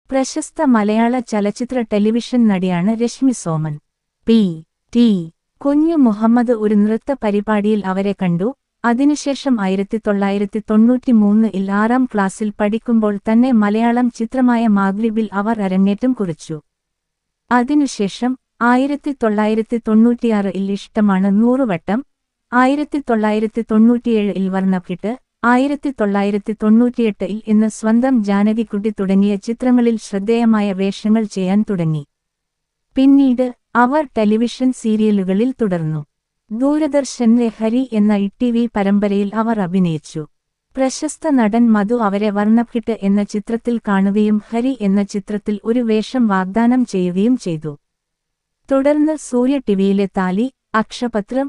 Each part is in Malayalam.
പ്രശസ്ത മലയാള ചലച്ചിത്ര ടെലിവിഷൻ നടിയാണ് രശ്മി സോമൻ. പി.ടി. കുഞ്ഞു മുഹമ്മദ് ഒരു നൃത്ത പരിപാടിയിൽ അവരെ കണ്ടു. അതിനുശേഷം 1993-ൽ 6ാം ക്ലാസ്സിൽ പഠിക്കുമ്പോൾ തന്നെ മലയാളം ചിത്രമായ മാഗ്രിബിൽ അവർ അരങ്ങേറ്റം കുറിച്ചു. അതിനുശേഷം 1996-ൽ ഇഷ്ടമാണ് 100 വട്ടം, 1997-ൽ വർണ്ണക്കിട്ട്, 1998-ൽ ഇന്ന് സ്വന്തം ജാനകിക്കുട്ടി തുടങ്ങിയ ചിത്രങ്ങളിൽ ശ്രദ്ധേയമായ വേഷങ്ങൾ ചെയ്യാൻ തുടങ്ങി. പിന്നീട് അവർ ടെലിവിഷൻ സീരിയലുകളിൽ തുടർന്നു. ദൂരദർശനിലെ ഹരി എന്ന ഇ.ടി.വി പരമ്പരയിൽ അവർ അഭിനയിച്ചു. പ്രശസ്ത നടൻ മധു അവരെ വർണ്ണക്കിട്ട് എന്ന ചിത്രത്തിൽ കാണുകയും ഹരി എന്ന ചിത്രത്തിൽ ഒരു വേഷം വാഗ്ദാനം ചെയ്യുകയും ചെയ്തു. തുടർന്ന് സൂര്യ ടിവിയിലെ താലി, അക്ഷപത്രം.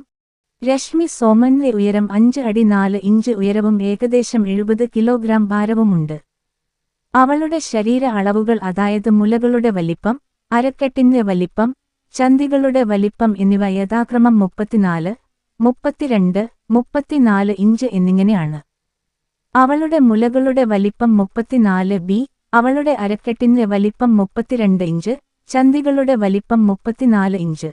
രശ്മി സോമന്റെ ഉയരം 5 അടി 4 ഇഞ്ച് ഉയരവും ഏകദേശം 70 കിലോഗ്രാം ഭാരവുമുണ്ട്. അവളുടെ ശരീര അളവുകൾ അതായത് മുലകളുടെ വലിപ്പം, അരക്കെട്ടിന്റെ വലിപ്പം, ചന്തികളുടെ വലിപ്പം എന്നിവ യഥാക്രമം 34, 32, 34 ഇഞ്ച് എന്നിങ്ങനെയാണ്. അവളുടെ മുലകളുടെ വലിപ്പം 34B, അവളുടെ അരക്കെട്ടിന്റെ വലിപ്പം 32 ഇഞ്ച്, ചന്തികളുടെ വലിപ്പം 34 ഇഞ്ച്.